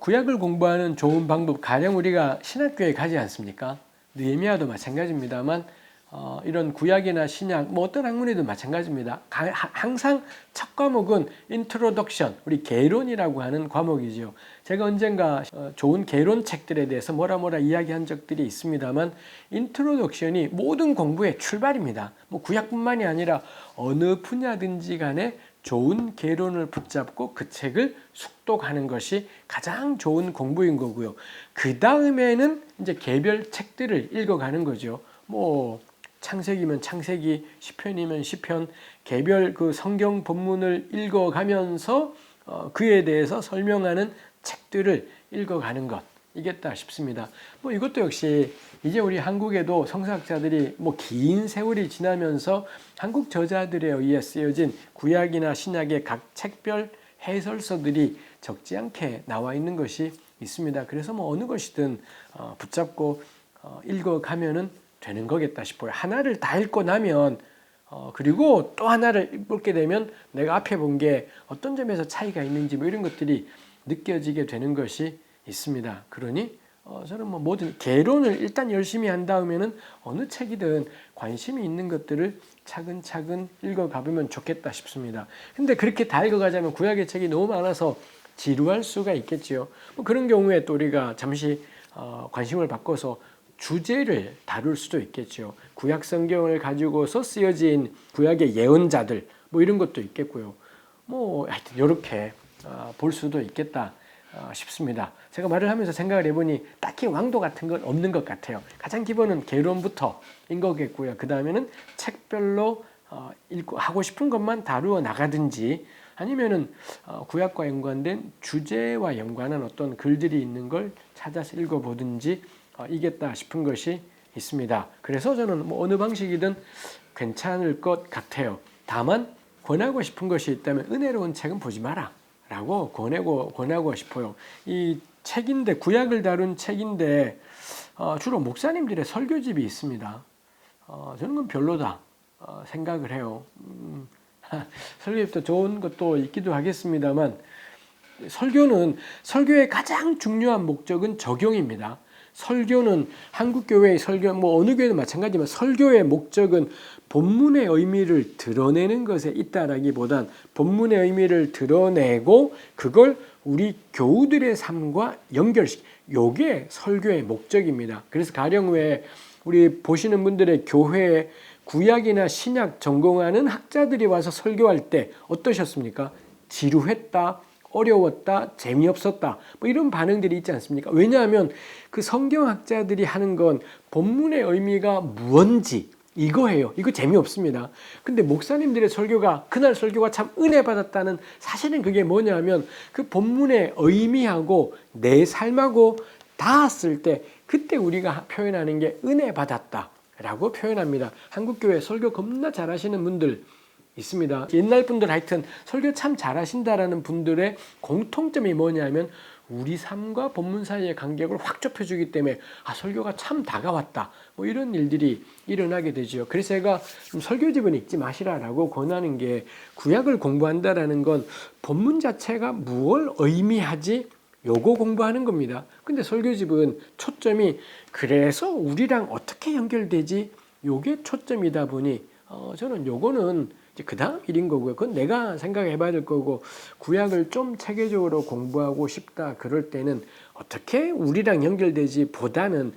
구약을 공부하는 좋은 방법, 가령 우리가 신학교에 가지 않습니까? 느헤미야도 마찬가지입니다만 이런 구약이나 신약, 뭐 어떤 학문에도 마찬가지입니다. 항상 첫 과목은 인트로덕션, 우리 개론이라고 하는 과목이죠. 제가 언젠가 좋은 개론 책들에 대해서 뭐라 이야기한 적들이 있습니다만 인트로덕션이 모든 공부의 출발입니다. 뭐 구약뿐만이 아니라 어느 분야든지 간에 좋은 개론을 붙잡고 그 책을 숙독하는 것이 가장 좋은 공부인 거고요. 그 다음에는 이제 개별 책들을 읽어가는 거죠. 뭐 창세기면 창세기, 시편이면 시편, 개별 그 성경 본문을 읽어가면서 그에 대해서 설명하는 책들을 읽어가는 것, 이겠다 싶습니다. 뭐 이것도 역시 이제 우리 한국에도 성서학자들이 뭐 긴 세월이 지나면서 한국 저자들에 의해 쓰여진 구약이나 신약의 각 책별 해설서들이 적지 않게 나와 있는 것이 있습니다. 그래서 뭐 어느 것이든 붙잡고 읽어가면은 되는 거겠다 싶어요. 하나를 다 읽고 나면 그리고 또 하나를 읽게 되면 내가 앞에 본 게 어떤 점에서 차이가 있는지 뭐 이런 것들이 느껴지게 되는 것이 있습니다. 그러니 저는 뭐 모든 개론을 일단 열심히 한 다음에는 어느 책이든 관심이 있는 것들을 차근차근 읽어가보면 좋겠다 싶습니다. 근데 그렇게 다 읽어가자면 구약의 책이 너무 많아서 지루할 수가 있겠지요. 뭐 그런 경우에 또 우리가 잠시 관심을 바꿔서 주제를 다룰 수도 있겠죠. 구약 성경을 가지고서 쓰여진 구약의 예언자들 뭐 이런 것도 있겠고요. 뭐 하여튼 이렇게 볼 수도 있겠다 싶습니다. 제가 말을 하면서 생각을 해보니 딱히 왕도 같은 건 없는 것 같아요. 가장 기본은 개론부터인 거겠고요. 그 다음에는 책별로 읽고 하고 싶은 것만 다루어 나가든지 아니면은 구약과 연관된 주제와 연관한 어떤 글들이 있는 걸 찾아서 읽어보든지 이겠다 싶은 것이 있습니다. 그래서 저는 뭐 어느 방식이든 괜찮을 것 같아요. 다만 권하고 싶은 것이 있다면 은혜로운 책은 보지 마라 라고 권하고 싶어요. 이 책인데 구약을 다룬 책인데 주로 목사님들의 설교집이 있습니다. 저는 그건 별로다 생각을 해요. 설교집도 좋은 것도 있기도 하겠습니다만 설교의 가장 중요한 목적은 적용입니다. 설교는 한국교회의 설교, 뭐 어느 교회도 마찬가지지만 설교의 목적은 본문의 의미를 드러내는 것에 있다라기보단 본문의 의미를 드러내고 그걸 우리 교우들의 삶과 연결시키, 요게 설교의 목적입니다. 그래서 가령 왜 우리 보시는 분들의 교회에 구약이나 신약 전공하는 학자들이 와서 설교할 때 어떠셨습니까? 지루했다, 어려웠다, 재미없었다, 뭐 이런 반응들이 있지 않습니까? 왜냐하면 그 성경학자들이 하는 건 본문의 의미가 무언지 이거예요. 이거 재미없습니다. 근데 목사님들의 설교가 그날 설교가 참 은혜 받았다는 사실은 그게 뭐냐면 그 본문의 의미하고 내 삶하고 닿았을 때 그때 우리가 표현하는 게 은혜 받았다라고 표현합니다. 한국교회 설교 겁나 잘하시는 분들 있습니다. 옛날 분들 하여튼 설교 참 잘하신다라는 분들의 공통점이 뭐냐면 우리 삶과 본문 사이의 간격을 확 좁혀주기 때문에 설교가 참 다가왔다. 뭐 이런 일들이 일어나게 되죠. 그래서 제가 설교집은 읽지 마시라라고 권하는 게 구약을 공부한다라는 건 본문 자체가 무엇을 의미하지? 요거 공부하는 겁니다. 근데 설교집은 초점이 그래서 우리랑 어떻게 연결되지? 요게 초점이다 보니 저는 요거는 그 다음 일인 거고요. 그건 내가 생각해 봐야 될 거고 구약을 좀 체계적으로 공부하고 싶다 그럴 때는 어떻게 우리랑 연결되지 보다는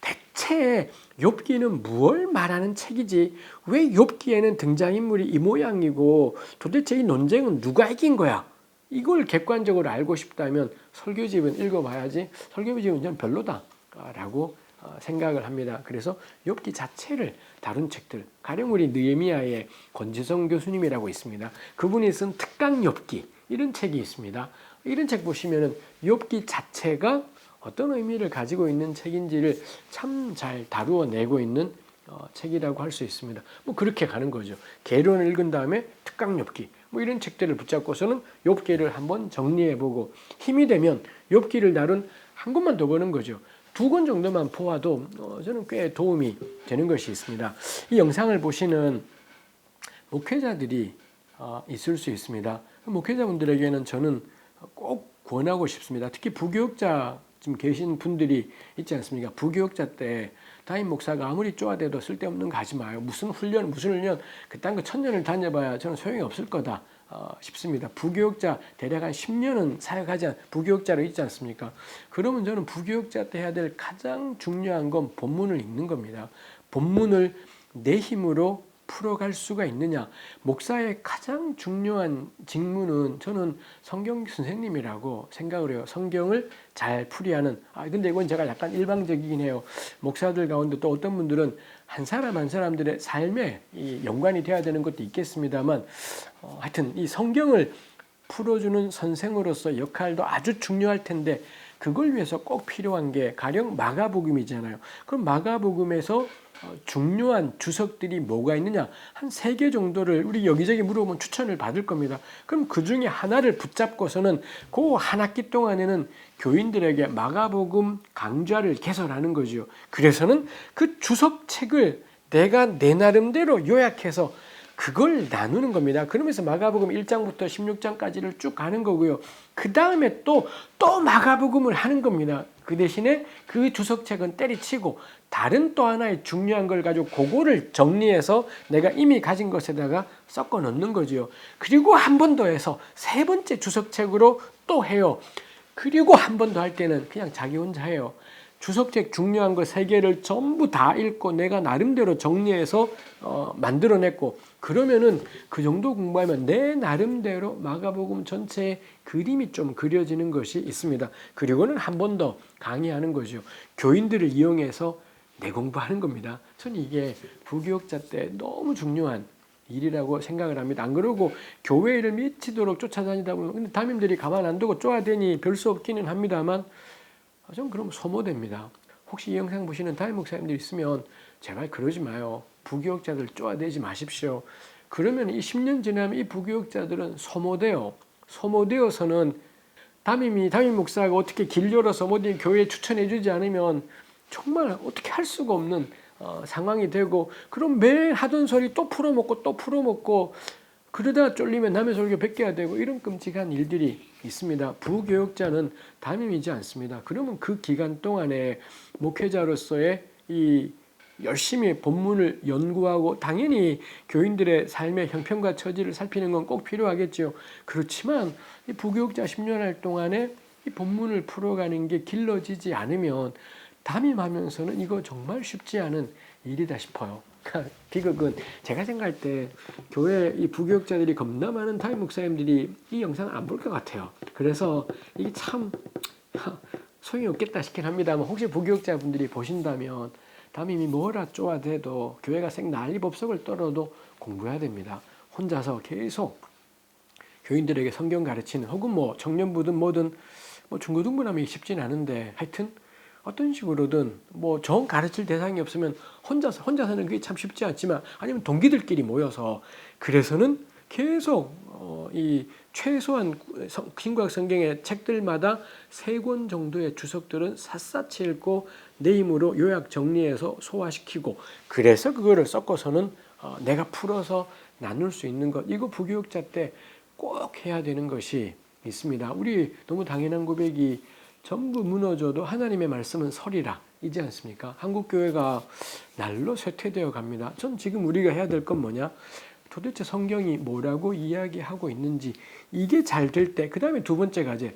대체 욥기는 무엇을 말하는 책이지? 왜 욥기에는 등장인물이 이 모양이고 도대체 이 논쟁은 누가 이긴 거야? 이걸 객관적으로 알고 싶다면 설교집은 읽어봐야지 설교집은 좀 별로다라고 생각을 합니다. 그래서 욥기 자체를 다룬 책들, 가령 우리 느헤미야의 권지성 교수님이라고 있습니다. 그분이 쓴 특강 욥기 이런 책이 있습니다. 이런 책 보시면은 욥기 자체가 어떤 의미를 가지고 있는 책인지를 참 잘 다루어내고 있는 책이라고 할 수 있습니다. 뭐 그렇게 가는 거죠. 개론을 읽은 다음에 특강 욥기 뭐 이런 책들을 붙잡고서는 욥기를 한번 정리해보고 힘이 되면 욥기를 다룬 한 권만 더 보는 거죠. 2권 정도만 보아도 저는 꽤 도움이 되는 것이 있습니다. 이 영상을 보시는 목회자들이 있을 수 있습니다. 목회자분들에게는 저는 꼭 권하고 싶습니다. 특히 부교육자 지금 계신 분들이 있지 않습니까? 부교육자 때 담임 목사가 아무리 쪼아대도 쓸데없는 거 하지 마요. 무슨 훈련 그딴 거 1000년을 다녀봐야 저는 소용이 없을 거다 싶습니다. 부교육자 대략 한 10년은 사역하지 부교육자로 있지 않습니까? 그러면 저는 부교육자 때 해야 될 가장 중요한 건 본문을 읽는 겁니다. 본문을 내 힘으로 풀어갈 수가 있느냐. 목사의 가장 중요한 직무는 저는 성경 선생님이라고 생각을 해요. 성경을 잘 풀이하는. 근데 이건 제가 약간 일방적이긴 해요. 목사들 가운데 또 어떤 분들은 한 사람 한 사람들의 삶에 이 연관이 돼야 되는 것도 있겠습니다만, 하여튼 이 성경을 풀어주는 선생으로서 역할도 아주 중요할 텐데, 그걸 위해서 꼭 필요한 게 가령 마가복음이잖아요. 그럼 마가복음에서 중요한 주석들이 뭐가 있느냐, 한 3개 정도를 우리 여기저기 물어보면 추천을 받을 겁니다. 그럼 그 중에 하나를 붙잡고서는 그 한 학기 동안에는 교인들에게 마가복음 강좌를 개설하는 거죠. 그래서는 그 주석책을 내가 내 나름대로 요약해서 그걸 나누는 겁니다. 그러면서 마가복음 1장부터 16장까지를 쭉 가는 거고요. 그 다음에 또 마가복음을 하는 겁니다. 그 대신에 그 주석책은 때리치고 다른 또 하나의 중요한 걸 가지고 그거를 정리해서 내가 이미 가진 것에다가 섞어 넣는 거죠. 그리고 한 번 더 해서 3번째 주석책으로 또 해요. 그리고 한 번 더 할 때는 그냥 자기 혼자 해요. 주석책 중요한 거 3개를 전부 다 읽고 내가 나름대로 정리해서 만들어냈고, 그러면은 그 정도 공부하면 내 나름대로 마가복음 전체의 그림이 좀 그려지는 것이 있습니다. 그리고는 한 번 더 강의하는 거죠. 교인들을 이용해서 내 공부하는 겁니다. 저는 이게 부교육자 때 너무 중요한 일이라고 생각을 합니다. 안 그러고 교회 일을 미치도록 쫓아다니다 보면 근데 담임들이 가만 안 두고 쪼아대니 별 수 없기는 합니다만, 좀 그럼 소모됩니다. 혹시 이 영상 보시는 담임 목사님들 있으면 제발 그러지 마요. 부교육자들 쪼아대지 마십시오. 그러면 이 10년 지나면 이 부교육자들은 소모돼요. 소모되어서는 담임 목사가 어떻게 길 열어서 어디 교회에 추천해 주지 않으면 정말 어떻게 할 수가 없는 상황이 되고, 그럼 매일 하던 소리 또 풀어먹고 그러다 쫄리면 남의 설교 베껴야 되고, 이런 끔찍한 일들이 있습니다. 부교육자는 담임이지 않습니다. 그러면 그 기간 동안에 목회자로서의 이 열심히 본문을 연구하고 당연히 교인들의 삶의 형편과 처지를 살피는 건 꼭 필요하겠죠. 그렇지만 이 부교육자 10년 할 동안에 이 본문을 풀어가는 게 길러지지 않으면 담임하면서는 이거 정말 쉽지 않은 일이다 싶어요. 비극은 제가 생각할 때 교회 이 부교육자들이 겁나 많은 담임 목사님들이 이 영상을 안 볼 것 같아요. 그래서 이게 참 소용이 없겠다 싶긴 합니다만, 혹시 부교육자분들이 보신다면 담임이 뭐라 쪼아대도 교회가 생 난리법석을 떨어도 공부해야 됩니다. 혼자서 계속 교인들에게 성경 가르치는, 혹은 뭐 청년부든 뭐든 뭐 중고등부라면 쉽진 않은데, 하여튼 어떤 식으로든 뭐 정 가르칠 대상이 없으면 혼자서는 그게 참 쉽지 않지만, 아니면 동기들끼리 모여서, 그래서는 계속 이 최소한 신구약 성경의 책들마다 3권 정도의 주석들은 샅샅이 읽고 내 힘으로 요약 정리해서 소화시키고, 그래서 그거를 섞어서는 내가 풀어서 나눌 수 있는 것, 이거 부교육자 때 꼭 해야 되는 것이 있습니다. 우리 너무 당연한 고백이 전부 무너져도 하나님의 말씀은 설이라 이지 않습니까? 한국교회가 날로 쇠퇴되어 갑니다. 전 지금 우리가 해야 될 건 뭐냐? 도대체 성경이 뭐라고 이야기하고 있는지 이게 잘 될 때, 그 다음에 2번째 과제,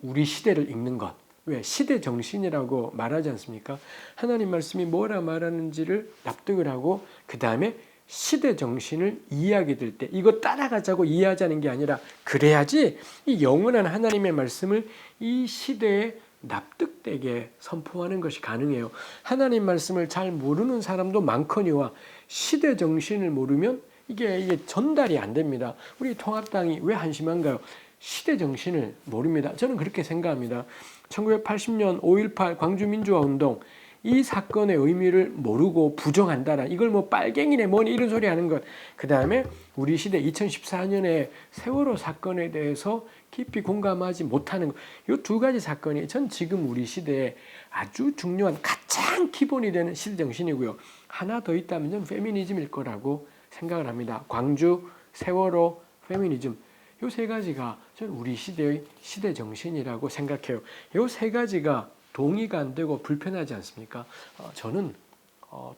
우리 시대를 읽는 것. 왜? 시대 정신이라고 말하지 않습니까? 하나님 말씀이 뭐라 말하는지를 납득을 하고 그 다음에 시대 정신을 이해하게 될 때 이거 따라가자고 이해하자는 게 아니라, 그래야지 이 영원한 하나님의 말씀을 이 시대에 납득되게 선포하는 것이 가능해요. 하나님 말씀을 잘 모르는 사람도 많거니와 시대 정신을 모르면 이게 전달이 안 됩니다. 우리 통합당이 왜 한심한가요? 시대 정신을 모릅니다. 저는 그렇게 생각합니다. 1980년 5.18 광주민주화운동, 이 사건의 의미를 모르고 부정한다라, 이걸 뭐 빨갱이네 뭐니 이런 소리 하는 것, 그 다음에 우리 시대 2014년에 세월호 사건에 대해서 깊이 공감하지 못하는 것, 이 2가지 사건이 전 지금 우리 시대에 아주 중요한 가장 기본이 되는 시대 정신이고요. 하나 더 있다면 전 페미니즘일 거라고 생각을 합니다. 광주, 세월호, 페미니즘, 이 3가지가 저는 우리 시대의 시대 정신이라고 생각해요. 이 세 가지가 동의가 안 되고 불편하지 않습니까? 저는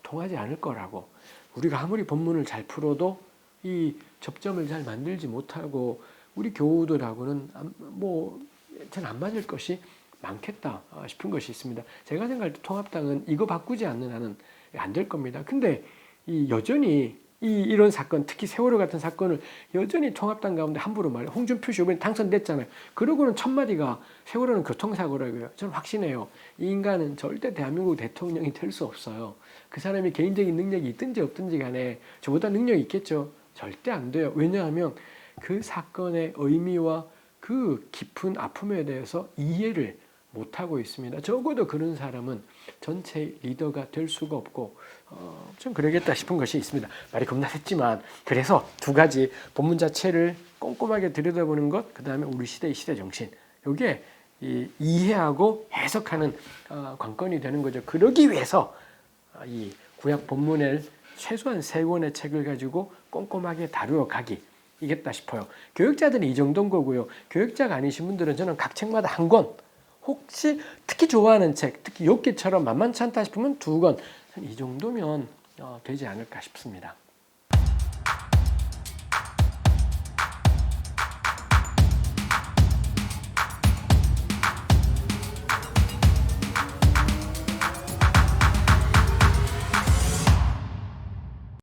통하지 않을 거라고. 우리가 아무리 본문을 잘 풀어도 이 접점을 잘 만들지 못하고 우리 교우들하고는 저는 안 맞을 것이 많겠다 싶은 것이 있습니다. 제가 생각할 때 통합당은 이거 바꾸지 않는 한은 안 될 겁니다. 근데 여전히 이런 사건, 특히 세월호 같은 사건을 여전히 통합당 가운데 함부로 말해. 홍준표 씨 이번에 당선됐잖아요. 그러고는 첫 마디가 세월호는 교통사고라고요. 저는 확신해요. 이 인간은 절대 대한민국 대통령이 될 수 없어요. 그 사람이 개인적인 능력이 있든지 없든지 간에 저보다 능력이 있겠죠. 절대 안 돼요. 왜냐하면 그 사건의 의미와 그 깊은 아픔에 대해서 이해를 못하고 있습니다. 적어도 그런 사람은 전체 리더가 될 수가 없고 좀 그러겠다 싶은 것이 있습니다. 말이 겁나 샜지만 그래서 두 가지 본문 자체를 꼼꼼하게 들여다보는 것, 그 다음에 우리 시대의 시대 정신, 이게 이해하고 해석하는 관건이 되는 거죠. 그러기 위해서 이 구약 본문을 최소한 3권의 책을 가지고 꼼꼼하게 다루어 가기 이겠다 싶어요. 교육자들은 이 정도인 거고요. 교육자가 아니신 분들은 저는 각 책마다 한 권, 혹시 특히 좋아하는 책, 특히 욥기처럼 만만치 않다 싶으면 2권, 이 정도면 되지 않을까 싶습니다.